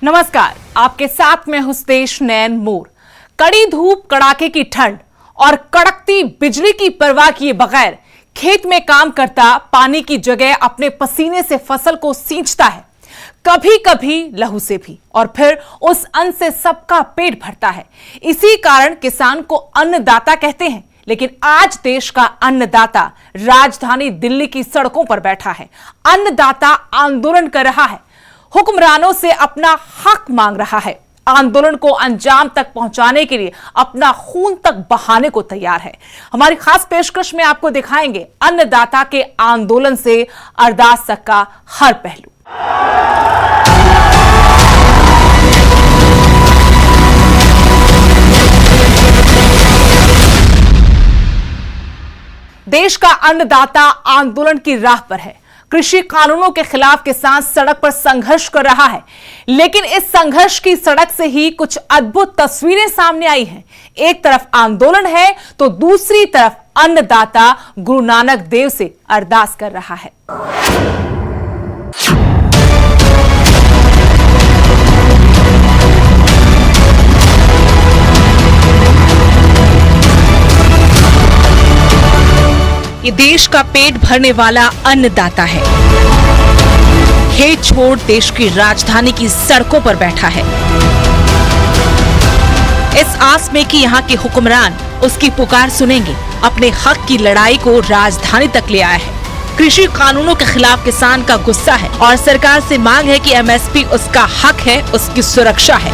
नमस्कार, आपके साथ में हूं तेज नैन मोर। कड़ी धूप, कड़ाके की ठंड और कड़कती बिजली की परवाह किए बगैर खेत में काम करता पानी की जगह अपने पसीने से फसल को सींचता है, कभी कभी लहू से भी, और फिर उस अन्न से सबका पेट भरता है। इसी कारण किसान को अन्नदाता कहते हैं। लेकिन आज देश का अन्नदाता राजधानी दिल्ली की सड़कों पर बैठा है, अन्नदाता आंदोलन कर रहा है, हुक्मरानों से अपना हक मांग रहा है, आंदोलन को अंजाम तक पहुंचाने के लिए अपना खून तक बहाने को तैयार है। हमारी खास पेशकश में आपको दिखाएंगे अन्नदाता के आंदोलन से अरदास तक का हर पहलू। देश का अन्नदाता आंदोलन की राह पर है। कृषि कानूनों के खिलाफ किसान सड़क पर संघर्ष कर रहा है, लेकिन इस संघर्ष की सड़क से ही कुछ अद्भुत तस्वीरें सामने आई हैं। एक तरफ आंदोलन है तो दूसरी तरफ अन्नदाता गुरु नानक देव से अरदास कर रहा है। ये देश का पेट भरने वाला अन्नदाता है। खेत छोड़ देश की राजधानी की सड़कों पर बैठा है, इस आस में कि यहाँ के हुक्मरान उसकी पुकार सुनेंगे। अपने हक की लड़ाई को राजधानी तक ले आया है। कृषि कानूनों के खिलाफ किसान का गुस्सा है और सरकार से मांग है कि एमएसपी उसका हक है, उसकी सुरक्षा है।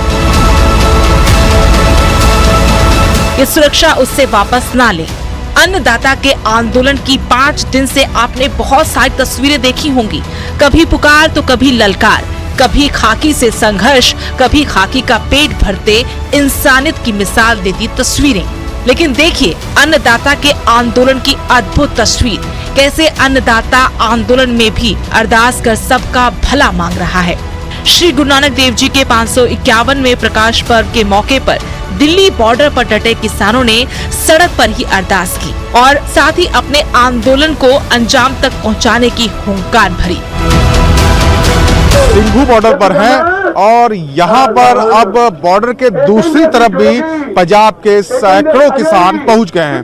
ये सुरक्षा उससे वापस ना ले। अन्नदाता के आंदोलन की 5 दिन से आपने बहुत सारी तस्वीरें देखी होंगी। कभी पुकार तो कभी ललकार, कभी खाकी से संघर्ष, कभी खाकी का पेट भरते इंसानियत की मिसाल देती तस्वीरें। लेकिन देखिए अन्नदाता के आंदोलन की अद्भुत तस्वीर, कैसे अन्नदाता आंदोलन में भी अरदास कर सबका भला मांग रहा है। श्री गुरु नानक देव जी के 551वें प्रकाश पर्व के मौके पर दिल्ली बॉर्डर पर डटे किसानों ने सड़क पर ही अरदास की और साथ ही अपने आंदोलन को अंजाम तक पहुंचाने की हुंकार भरी। सिंघू बॉर्डर पर हैं और यहाँ पर अब बॉर्डर के दूसरी तरफ भी पंजाब के सैकड़ों किसान पहुँच गए हैं।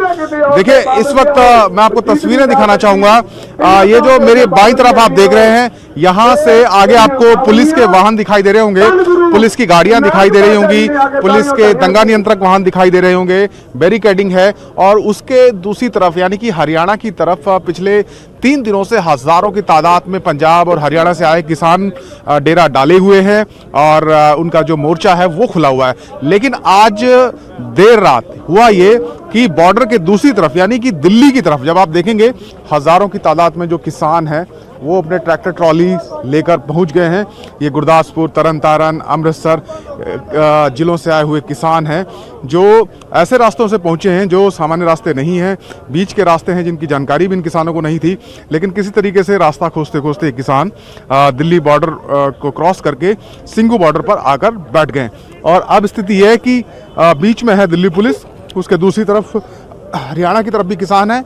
देखिए इस वक्त मैं आपको तस्वीरें दिखाना चाहूँगा। ये जो मेरे बाईं तरफ आप देख रहे हैं, यहाँ से आगे आपको पुलिस के वाहन दिखाई दे रहे होंगे, पुलिस की गाड़ियां दिखाई दे रही होंगी, पुलिस के दंगा नियंत्रक वाहन दिखाई दे रहे होंगे, बैरिकेडिंग है। और उसके दूसरी तरफ यानी कि हरियाणा की तरफ पिछले 3 दिनों से हजारों की तादाद में पंजाब और हरियाणा से आए किसान डेरा डाले हुए हैं और उनका जो मोर्चा है वो खुला हुआ है। लेकिन आज देर रात हुआ ये कि बॉर्डर के दूसरी तरफ यानी कि दिल्ली की तरफ जब आप देखेंगे, हजारों की तादाद में जो किसान हैं वो अपने ट्रैक्टर ट्रॉली लेकर पहुंच गए हैं। ये गुरदासपुर, तरन तारन, अमृतसर जिलों से आए हुए किसान हैं जो ऐसे रास्तों से पहुंचे हैं जो सामान्य रास्ते नहीं हैं, बीच के रास्ते हैं जिनकी जानकारी भी इन किसानों को नहीं थी। लेकिन किसी तरीके से रास्ता खोजते खोजते ये किसान दिल्ली बॉर्डर को क्रॉस करके सिंघू बॉर्डर पर आकर बैठ गए। और अब स्थिति यह है कि बीच में है दिल्ली पुलिस, उसके दूसरी तरफ हरियाणा की तरफ भी किसान है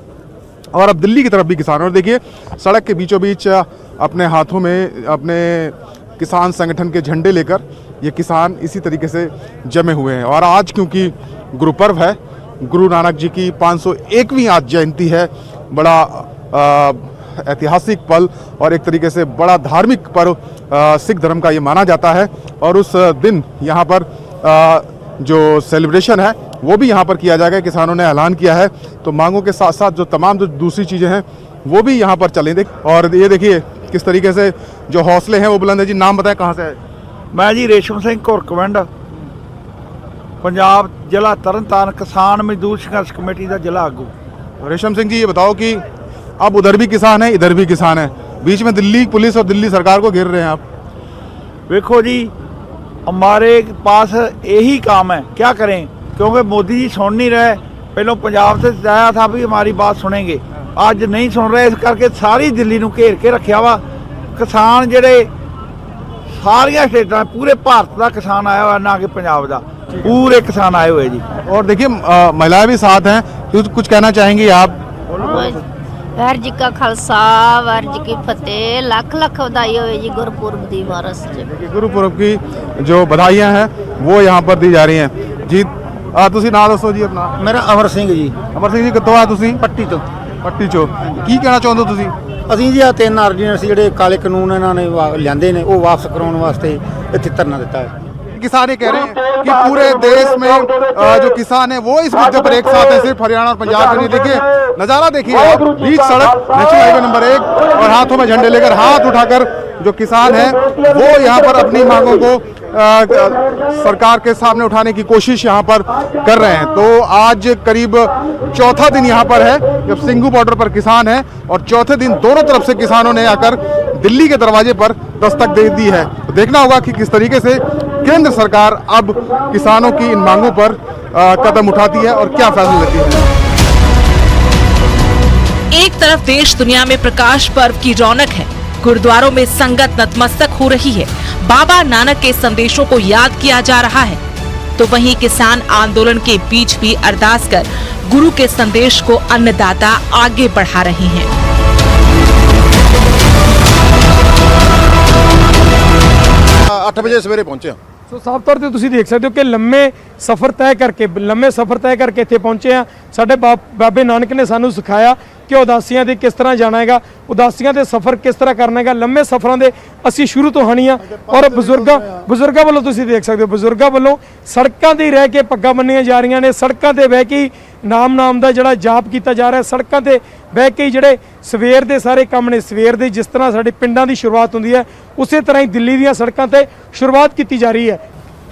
और अब दिल्ली की तरफ भी किसान है। और देखिए सड़क के बीचों बीच अपने हाथों में अपने किसान संगठन के झंडे लेकर ये किसान इसी तरीके से जमे हुए हैं। और आज क्योंकि गुरु पर्व है, गुरु नानक जी की 501वीं आज जयंती है, बड़ा ऐतिहासिक पल और एक तरीके से बड़ा धार्मिक पर्व सिख धर्म का ये माना जाता है। और उस दिन यहाँ पर जो सेलिब्रेशन है वो भी यहाँ पर किया जाएगा। किसानों ने ऐलान किया है तो मांगों के साथ साथ जो तमाम जो दूसरी चीज़ें हैं वो भी यहाँ पर चलें। और ये देखिए किस तरीके से जो हौसले हैं वो बुलंद है। जी नाम बताएं, कहाँ से है? मैं जी रेशम सिंह घुरकविंड, पंजाब जिला तरन ताਰਨ किसान मजदूर संघर्ष कमेटी का जिला आगू। रेशम सिंह जी ये बताओ कि अब उधर भी किसान है इधर भी किसान है, बीच में दिल्ली पुलिस और दिल्ली सरकार को घेर रहे हैं आप। देखो जी हमारे पास यही काम है, क्या करें, क्योंकि मोदी जी सुन नहीं रहे। पहले पंजाब से आया था भी हमारी बात सुनेंगे, आज नहीं सुन रहे, इस करके सारी दिल्ली ਨੂੰ घेर के रखा वा। किसान ਜਿਹੜੇ सारिया स्टेटा पूरे भारत का किसान आया हुआ, ना कि पंजाब का, पूरे किसान आए हुए जी। और देखिए महिलाएं भी साथ हैं, कुछ कहना चाहेंगी आप? ਵਾਹਿਗੁਰੂ ਜੀ ਕਾ ਖਾਲਸਾ ਵਾਹਿਗੁਰੂ जी की फतेह। लख लख बधाई होवे जी गुरपुरब दी वारस च। देखिए गुरुपुरब की जो बधाइयाँ हैं वो यहाँ पर दी जा रही हैं जी। ਤੁਸੀਂ ਨਾਂ ਦੱਸੋ ਜੀ ਆਪਣਾ। ਮੇਰਾ ਅਮਰ ਸਿੰਘ ਜੀ, ਅਮਰ ਸਿੰਘ ਜੀ ਕਿੱਥੋਂ ਆ ਤੁਸੀਂ? ਪੱਟੀ ਤੋਂ। ਪੱਟੀ ਚੋਂ। ਕੀ ਕਹਿਣਾ ਚਾਹੁੰਦੇ ਹੋ ਤੁਸੀਂ? ਅਸੀਂ ਜੀ ਆ 3 ਆਰਡੀਨੈਂਸ ਜਿਹੜੇ ਕਾਲੇ ਕਾਨੂੰਨ ਇਹਨਾਂ ਨੇ ਲਿਆਂਦੇ ਨੇ ਉਹ ਵਾਪਸ ਕਰਾਉਣ ਵਾਸਤੇ ਇੱਥੇ ਧਰਨਾ ਦਿੱਤਾ है। किसान ये कह रहे हैं कि पूरे देश में जो किसान है वो इस मुद्दे पर एक साथ है, सिर्फ हरियाणा और पंजाब में नहीं। देखिए नज़ारा देखिए आप, बीच सड़क नेशनल हाईवे नंबर 1 और हाथों में झंडे लेकर, हाथ उठाकर जो किसान है वो यहाँ पर अपनी मांगों को सरकार के सामने उठाने की कोशिश यहाँ पर कर रहे हैं। तो आज करीब चौथा दिन यहाँ पर है जब सिंघू बॉर्डर पर किसान है और चौथे दिन दोनों तरफ से किसानों ने आकर दिल्ली के दरवाजे पर दस्तक दे दी है। तो देखना होगा कि किस तरीके से केंद्र सरकार अब किसानों की इन मांगों पर कदम उठाती है और क्या फैसला लेती है। एक तरफ देश दुनिया में प्रकाश पर्व की रौनक है, गुरुद्वारों में संगत नतमस्तक हो रही है, बाबा नानक के संदेशों को याद किया जा रहा है, तो वहीं किसान आंदोलन के बीच भी अरदास कर गुरु के संदेश को अन्नदाता आगे बढ़ा रहे हैं। 8 ਵਜੇ ਸਵੇਰੇ ਪਹੁੰਚੇ ਹਾਂ। ਸੋ ਸਾਫ਼ ਤੌਰ ਤੇ ਤੁਸੀਂ ਦੇਖ ਸਕਦੇ ਹੋ ਕਿ ਲੰਮੇ ਸਫ਼ਰ ਤੈਅ ਕਰਕੇ ਇੱਥੇ ਪਹੁੰਚੇ ਆ। ਸਾਡੇ ਬਾਬੇ ਨਾਨਕ ਨੇ ਸਾਨੂੰ ਸਿਖਾਇਆ ਕਿ ਉਦਾਸੀਆਂ ਦੇ ਕਿਸ ਤਰ੍ਹਾਂ ਜਾਣਾ ਹੈਗਾ, ਉਦਾਸੀਆਂ ਦੇ ਸਫ਼ਰ ਕਿਸ ਤਰ੍ਹਾਂ ਕਰਨਾ ਹੈਗਾ। ਲੰਮੇ ਸਫ਼ਰਾਂ ਦੇ ਅਸੀਂ ਸ਼ੁਰੂ ਤੋਂ ਹਣੀਆਂ ਔਰ ਬਜ਼ੁਰਗਾਂ ਵੱਲੋਂ ਤੁਸੀਂ ਦੇਖ ਸਕਦੇ ਹੋ, ਬਜ਼ੁਰਗਾਂ ਵੱਲੋਂ ਸੜਕਾਂ ਤੇ ਰਹਿ ਕੇ ਪੱਗਾਂ ਬੰਨੀਆਂ ਜਾ ਰਹੀਆਂ ਨੇ, ਸੜਕਾਂ ਤੇ ਬਹਿ ਕੇ ਨਾਮ ਦਾ ਜਿਹੜਾ ਜਾਪ ਕੀਤਾ ਜਾ ਰਿਹਾ, ਸੜਕਾਂ ਤੇ ਬਹਿ ਕੇ ਜਿਹੜੇ ਸਵੇਰ ਦੇ ਸਾਰੇ ਕੰਮ ਨੇ, ਸਵੇਰ ਦੇ ਜਿਸ ਤਰ੍ਹਾਂ ਸਾਡੇ ਪਿੰਡਾਂ ਦੀ ਸ਼ੁਰੂਆਤ ਹੁੰਦੀ ਹੈ ਉਸੇ तरह ही दिल्ली ਦੀਆਂ सड़कों पे शुरुआत की जा रही है।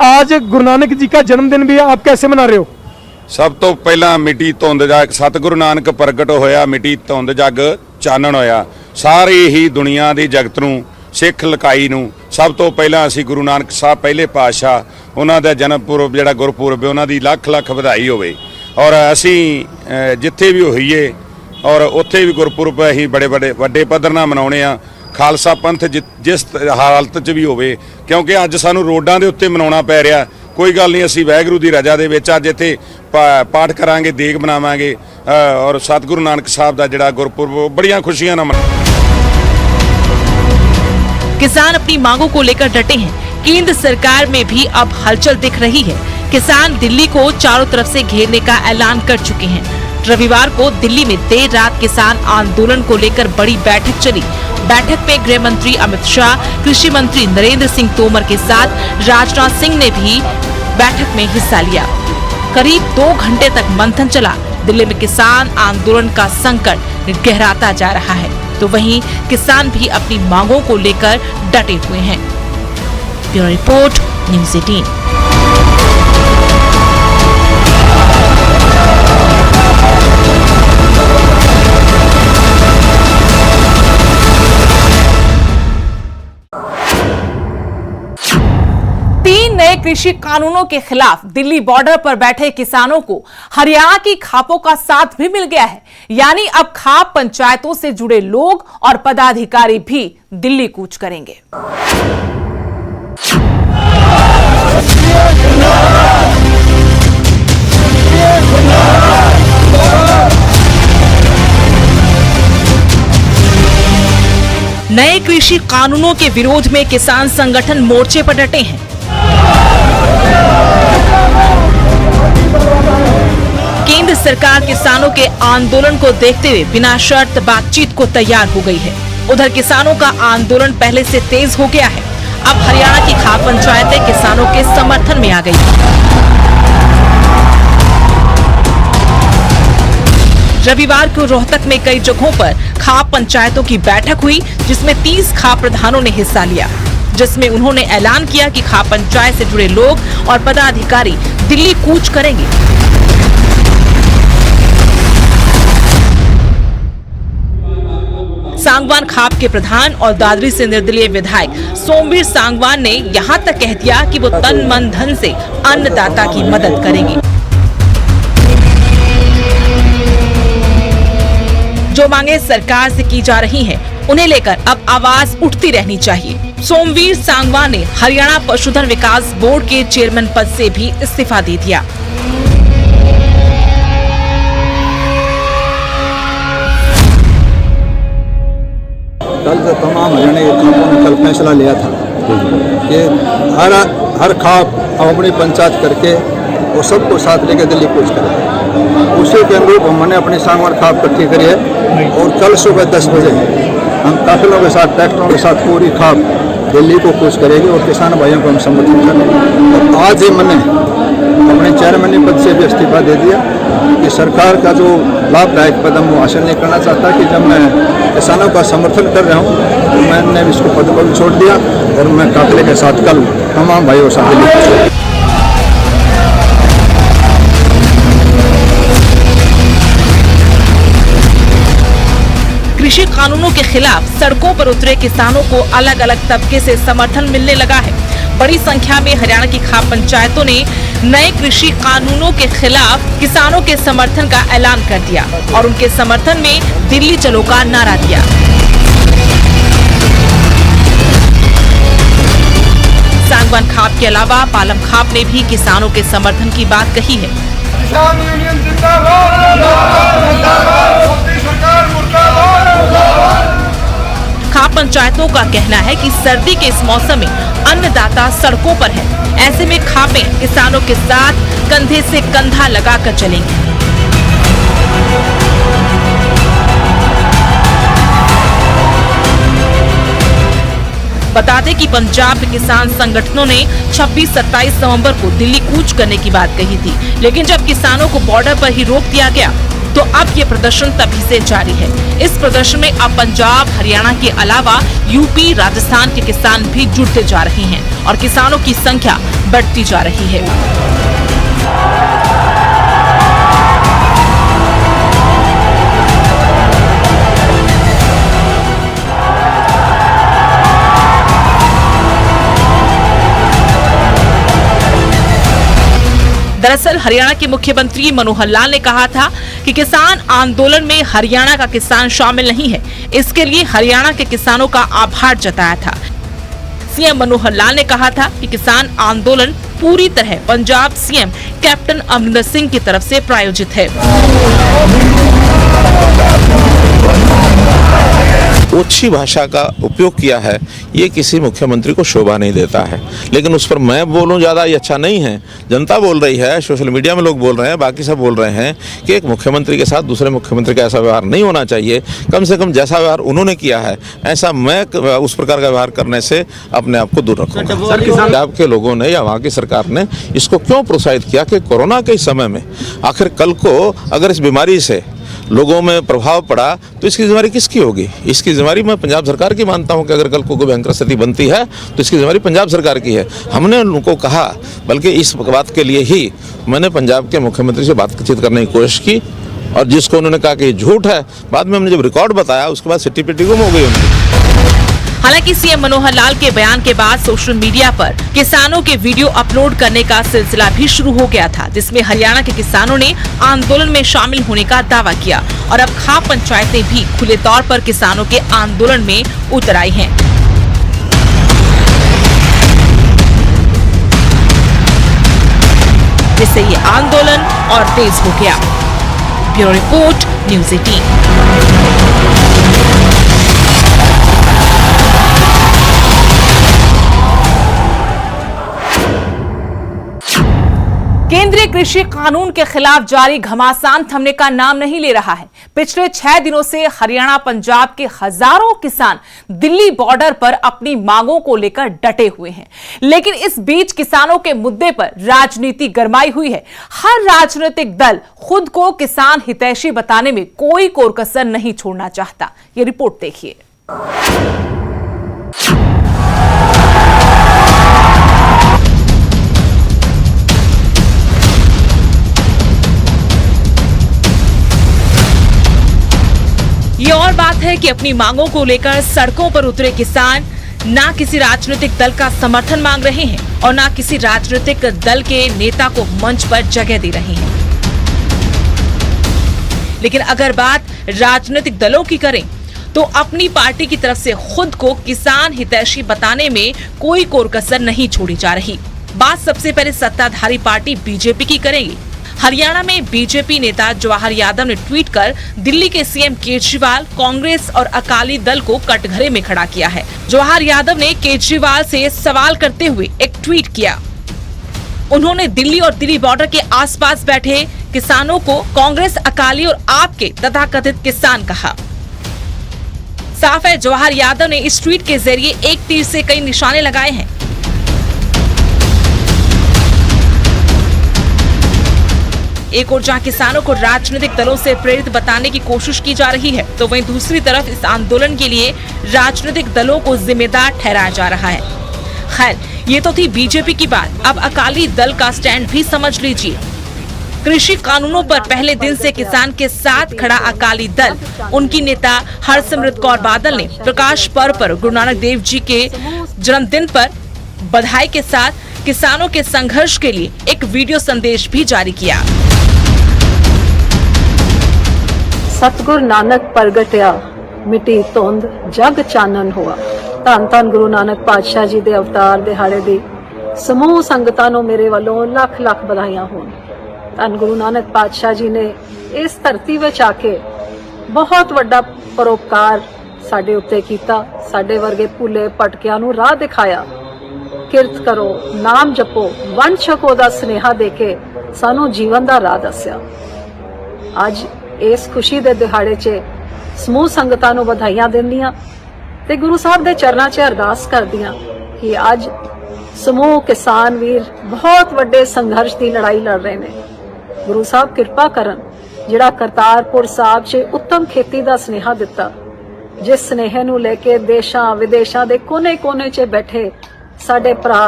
आज गुरु नानक जी का जन्मदिन भी है, आप कैसे मना रहे हो? ਸਭ ਤੋਂ ਪਹਿਲਾਂ ਮਿੱਟੀ ਧੁੰਦ ਜਗ ਸਤਿਗੁਰੂ ਨਾਨਕ ਪ੍ਰਗਟ ਹੋਇਆ, ਮਿੱਟੀ ਧੁੰਦ ਜਗ ਚਾਨਣ ਹੋਇਆ। ਸਾਰੀ ਹੀ ਦੁਨੀਆ ਦੀ ਜਗਤ ਨੂੰ, ਸਿੱਖ ਲਕਾਈ ਨੂੰ ਸਭ ਤੋਂ ਪਹਿਲਾਂ ਅਸੀਂ ਗੁਰੂ ਨਾਨਕ ਸਾਹਿਬ ਪਹਿਲੇ ਪਾਤਸ਼ਾਹ ਉਹਨਾਂ ਦਾ ਜਨਮ ਪੁਰਬ ਜਿਹੜਾ ਗੁਰਪੁਰਬ ਹੈ ਉਹਨਾਂ ਦੀ ਲੱਖ ਲੱਖ ਵਧਾਈ ਹੋਵੇ। ਔਰ ਅਸੀਂ ਜਿੱਥੇ ਵੀ ਹੋਈਏ ਔਰ ਉੱਥੇ ਵੀ ਗੁਰਪੁਰਬ ਅਸੀਂ ਬੜੇ ਵੱਡੇ ਪੱਧਰ ਨਾਲ ਮਨਾਉਣੇ ਆ। ਖਾਲਸਾ ਪੰਥ ਜਿਸ ਹਾਲਤ 'ਚ ਵੀ ਹੋਵੇ, ਕਿਉਂਕਿ ਅੱਜ ਸਾਨੂੰ ਰੋਡਾਂ ਦੇ ਉੱਤੇ ਮਨਾਉਣਾ ਪੈ ਰਿਹਾ, ਕੋਈ ਗੱਲ ਨਹੀਂ, ਅਸੀਂ ਵਾਹਿਗੁਰੂ ਦੀ ਰਜ਼ਾ ਦੇ ਵਿੱਚ ਅੱਜ ਇੱਥੇ ਪਾਠ ਕਰਾਂਗੇ, ਦੇਗ ਬਣਾਵਾਂਗੇ ਔਰ ਸਤਿਗੁਰੂ ਨਾਨਕ ਸਾਹਿਬ ਦਾ ਜਿਹੜਾ ਗੁਰਪੁਰਬ ਬੜੀਆਂ खुशियां ਨਾਲ किसान अपनी मांगों को लेकर डटे हैं। केंद्र सरकार में भी अब हलचल दिख रही है। किसान दिल्ली को चारों तरफ से घेरने का ऐलान कर चुके हैं। रविवार को दिल्ली में देर रात किसान आंदोलन को लेकर बड़ी बैठक चली। बैठक में गृह मंत्री अमित शाह, कृषि मंत्री नरेंद्र सिंह तोमर के साथ राजनाथ सिंह ने भी बैठक में हिस्सा लिया। करीब 2 घंटे तक मंथन चला। दिल्ली में किसान आंदोलन का संकट गहराता जा रहा है, तो वहीं किसान भी अपनी मांगों को लेकर डटे हुए हैं। Bureau report, news 18। नए कृषि कानूनों के खिलाफ दिल्ली बॉर्डर पर बैठे किसानों को हरियाणा की खापों का साथ भी मिल गया है। यानी अब खाप पंचायतों से जुड़े लोग और पदाधिकारी भी दिल्ली कूच करेंगे। नए कृषि कानूनों के विरोध में किसान संगठन मोर्चे पर डटे हैं। केंद्र सरकार किसानों के आंदोलन को देखते हुए बिना शर्त बातचीत को तैयार हो गई है। उधर किसानों का आंदोलन पहले से तेज हो गया है। अब हरियाणा की खाप पंचायतें किसानों के समर्थन में आ गई। रविवार को रोहतक में कई जगहों पर खाप पंचायतों की बैठक हुई, जिसमें 30 खाप प्रधानों ने हिस्सा लिया, जिसमें उन्होंने ऐलान किया कि खाप पंचायत से जुड़े लोग और पदाधिकारी दिल्ली कूच करेंगे। सांगवान खाप के प्रधान और दादरी से निर्दलीय विधायक सोमवीर सांगवान ने यहां तक कह दिया कि वो तन मन धन से अन्नदाता की मदद करेंगे। जो मांगे सरकार से की जा रही हैं, उन्हें लेकर अब आवाज उठती रहनी चाहिए। सोमवीर सांगवान ने हरियाणा पशुधन विकास बोर्ड के चेयरमैन पद से भी इस्तीफा दे दिया। कल तो तमाम हरियाणा के खापों ने कल फैसला लिया था कि हर खाप हम अपनी पंचायत करके और सबको साथ लेकर दिल्ली कूच करें। उसी के अनुरूप हमने अपनी सांगवान खाप इकट्ठी करी है और कल सुबह 10 बजे हम काफिलों के साथ, ट्रैक्टरों के साथ पूरी खाप दिल्ली को कूच करेगी और किसान भाइयों को हम समर्थन करेंगे। और आज ही मैंने अपने चेयरमैन पद से भी इस्तीफा दे दिया कि सरकार का जो लाभदायक कदम वो हासिल नहीं करना चाहता कि जब मैं किसानों का समर्थन कर रहा हूँ तो मैंने इसको पद पर छोड़ दिया और मैं काफिले के साथ कल तमाम भाइयों के साथ दिल्ली। कृषि कानूनों के खिलाफ सड़कों पर उतरे किसानों को अलग अलग तबके से समर्थन मिलने लगा है। बड़ी संख्या में हरियाणा की खाप पंचायतों ने नए कृषि कानूनों के खिलाफ किसानों के समर्थन का ऐलान कर दिया और उनके समर्थन में दिल्ली चलो का नारा दिया। सांगवान खाप के अलावा पालम खाप ने भी किसानों के समर्थन की बात कही है। किसान यूनियन जिंदाबाद, मोदी सरकार मुर्दाबाद। खाप पंचायतों का कहना है कि सर्दी के इस मौसम में अन्नदाता सड़कों पर है। ऐसे में खापें किसानों के साथ कंधे से कंधा लगाकर चलेंगी। बता दें कि पंजाब के किसान संगठनों ने 26-27 नवंबर को दिल्ली कूच करने की बात कही थी, लेकिन जब किसानों को बॉर्डर पर ही रोक दिया गया तो अब ये प्रदर्शन तभी से जारी है। इस प्रदर्शन में अब पंजाब, हरियाणा के अलावा यूपी, राजस्थान के किसान भी जुड़ते जा रहे हैं और किसानों की संख्या बढ़ती जा रही है। दरअसल हरियाणा के मुख्यमंत्री मनोहर लाल ने कहा था कि किसान आंदोलन में हरियाणा का किसान शामिल नहीं है। इसके लिए हरियाणा के किसानों का आभार जताया था। सीएम मनोहर लाल ने कहा था कि किसान आंदोलन पूरी तरह पंजाब सीएम कैप्टन अमरिंदर सिंह की तरफ से प्रायोजित है। ओछी भाषा का उपयोग किया है, ये किसी मुख्यमंत्री को शोभा नहीं देता है। लेकिन उस पर मैं बोलूं ज़्यादा ये अच्छा नहीं है। जनता बोल रही है, सोशल मीडिया में लोग बोल रहे हैं, बाकी सब बोल रहे हैं कि एक मुख्यमंत्री के साथ दूसरे मुख्यमंत्री का ऐसा व्यवहार नहीं होना चाहिए। कम से कम जैसा व्यवहार उन्होंने किया है ऐसा मैं उस प्रकार का व्यवहार करने से अपने आप को दूर रखूँगा। पंजाब के लोगों ने या वहाँ की सरकार ने इसको क्यों प्रोत्साहित किया कि कोरोना के समय में आखिर कल को अगर इस बीमारी से लोगों में प्रभाव पड़ा तो इसकी जिम्मेदारी किसकी होगी? इसकी जिम्मेदारी मैं पंजाब सरकार की मानता हूं कि अगर कल को कोई भयंकर स्थिति बनती है तो इसकी जिम्मेदारी पंजाब सरकार की है। हमने उनको कहा, बल्कि इस बात के लिए ही मैंने पंजाब के मुख्यमंत्री से बातचीत करने की कोशिश की और जिसको उन्होंने कहा कि झूठ है, बाद में हमने जब रिकॉर्ड बताया उसके बाद सिट्टी पिट्टी गुम हो गई उनकी। हालांकि सीएम मनोहर लाल के बयान के बाद सोशल मीडिया पर किसानों के वीडियो अपलोड करने का सिलसिला भी शुरू हो गया था, जिसमें हरियाणा के किसानों ने आंदोलन में शामिल होने का दावा किया और अब खाप पंचायतें भी खुले तौर पर किसानों के आंदोलन में उतर आई हैं। जिससे ये आंदोलन और तेज हो गया। Bureau report, news 18। केंद्रीय कृषि कानून के खिलाफ जारी घमासान थमने का नाम नहीं ले रहा है। पिछले 6 दिनों से हरियाणा, पंजाब के हजारों किसान दिल्ली बॉर्डर पर अपनी मांगों को लेकर डटे हुए हैं, लेकिन इस बीच किसानों के मुद्दे पर राजनीति गरमाई हुई है। हर राजनीतिक दल खुद को किसान हितैषी बताने में कोई कोर-कसर नहीं छोड़ना चाहता। ये रिपोर्ट देखिए। ये और बात है कि अपनी मांगों को लेकर सड़कों पर उतरे किसान ना किसी राजनीतिक दल का समर्थन मांग रहे हैं और ना किसी राजनीतिक दल के नेता को मंच पर जगह दे रहे हैं। लेकिन अगर बात राजनीतिक दलों की करें तो अपनी पार्टी की तरफ से खुद को किसान हितैषी बताने में कोई कोर कसर नहीं छोड़ी जा रही। बात सबसे पहले सत्ताधारी पार्टी बीजेपी की करेंगे। हरियाणा में बीजेपी नेता जवाहर यादव ने ट्वीट कर दिल्ली के सीएम केजरीवाल, कांग्रेस और अकाली दल को कटघरे में खड़ा किया है। जवाहर यादव ने केजरीवाल से सवाल करते हुए एक ट्वीट किया। उन्होंने दिल्ली और दिल्ली बॉर्डर के आसपास बैठे किसानों को कांग्रेस, अकाली और आप के तथाकथित किसान कहा। साफ है, जवाहर यादव ने इस ट्वीट के जरिए एक तीर से कई निशाने लगाए हैं। एक ओर जहां किसानों को राजनीतिक दलों से प्रेरित बताने की कोशिश की जा रही है, तो वहीं दूसरी तरफ इस आंदोलन के लिए राजनीतिक दलों को जिम्मेदार ठहराया जा रहा है। खैर, ये तो थी बीजेपी की बात। अब अकाली दल का स्टैंड भी समझ लीजिए। कृषि कानूनों पर पहले दिन से किसान के साथ खड़ा अकाली दल, उनकी नेता हरसिमरत कौर बादल ने प्रकाश पर्व पर गुरु नानक देव जी के जन्मदिन पर बधाई के साथ किसानों के संघर्ष के लिए एक वीडियो संदेश भी जारी किया। सतगुर नानक प्रगटिया मिटी धुंध जग चानन हुआ। धन धन गुरु नानक पातशाह जी दे अवतार दिहाड़े दी समूह संगतां नूं मेरे वालों लख लख बधाइयां होण। धन गुरु नानक पातशाह जी ने इस धरती विच आके बहुत वड्डा परोपकार साडे उत्ते कीता। साडे वर्गे भुले भटकियां नूं राह दिखाया। किरत करो, नाम जपो, वंड छको दा स्नेहा देके सानू जीवन दा राह दस्या। अज इस खुशी दे दिहाड़े च समूह संगतां नूं बधाइयां दिंदियां ते गुरु साहब दे चरनां च अरदास करदियां कि अज समूह किसान वीर बहुत वड्डे संघर्ष की लड़ाई लड़ रहे ने। गुरु साहब किरपा करन जिहड़ा करतारपुर साहब च उत्तम खेती दा स्नेहा दिता, जिस स्नेहे नूं लेके देशां विदेशां दे कोने-कोने च बैठे साडे भरा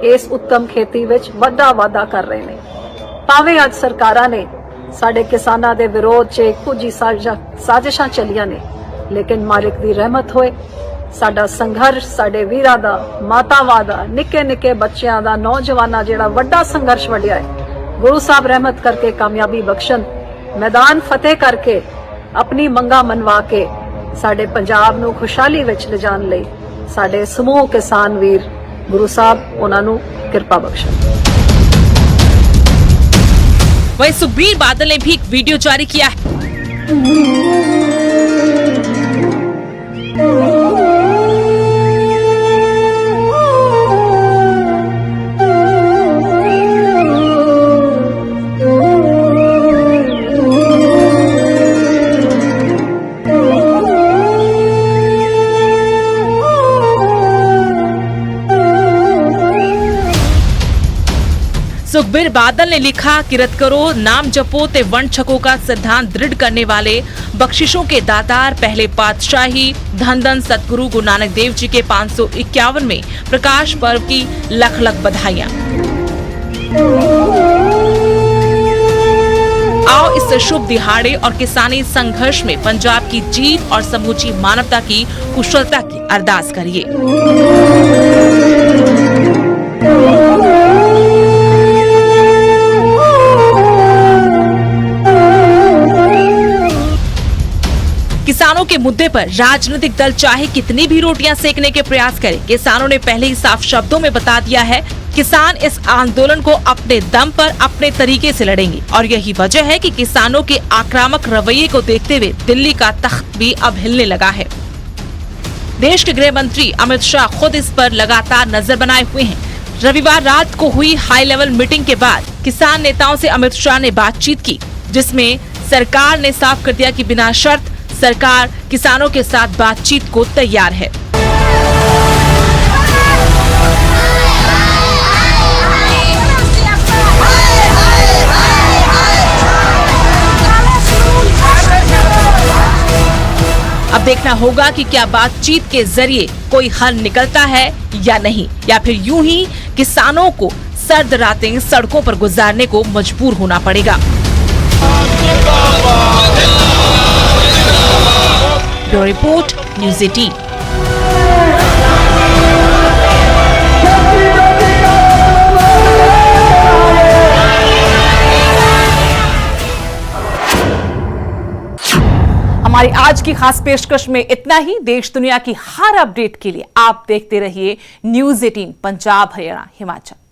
इस उत्तम खेती विच वड्डा वाधा कर रहे ने। भावें अज सरकारां ने साडे किसानां दे विरोध च कुछ ही साजिशां चलियां ने, लेकिन मालिक दी रहमत होए साडा संघर्ष, साडे वीरां दा, मातावां दा, निक्के निक्के बच्चियां दा, नौजवानां जिहड़ा वड्डा संघर्ष वड्डिया है, गुरु साहब रहमत करके कामयाबी बख्शन, मैदान फतेह करके अपनी मंगा मनवा के साडे पंजाब नूं खुशहाली विच लिजाण लई साडे समूह किसान वीर गुरु साहब उन्हां नूं किरपा बख्शन। वहीं सुखबीर बादल ने भी एक वीडियो जारी किया है। सुखबीर बादल ने लिखा, किरत करो, नाम जपो ते वंड छको का सिद्धांत दृढ़ करने वाले बख्शिशों के दातार पहले पातशाही धन धन सतगुरु गुरु नानक देव जी के 551 में प्रकाश पर्व की लख लख बधाइयां। आओ इस शुभ दिहाड़े और किसानी संघर्ष में पंजाब की जीत और समूची मानवता की कुशलता की अरदास करिए। किसानों के मुद्दे पर राजनीतिक दल चाहे कितनी भी रोटियां सेकने के प्रयास करे, किसानों ने पहले ही साफ शब्दों में बता दिया है, किसान इस आंदोलन को अपने दम पर अपने तरीके से लड़ेंगे। और यही वजह है कि किसानों के आक्रामक रवैये को देखते हुए दिल्ली का तख्त भी अब हिलने लगा है। देश के गृह मंत्री अमित शाह खुद इस पर लगातार नजर बनाए हुए हैं। रविवार रात को हुई हाई लेवल मीटिंग के बाद किसान नेताओं से अमित शाह ने बातचीत की, जिसमें सरकार ने साफ कर दिया कि बिना शर्त सरकार किसानों के साथ बातचीत को तैयार है। अब देखना होगा कि क्या बातचीत के जरिए कोई हल निकलता है या नहीं, या फिर यूं ही किसानों को सर्द रातें सड़कों पर गुजारने को मजबूर होना पड़ेगा। Bureau report, news 18। हमारी आज की खास पेशकश में इतना ही। देश दुनिया की हर अपडेट के लिए आप देखते रहिए न्यूज़ 18 पंजाब, हरियाणा, हिमाचल।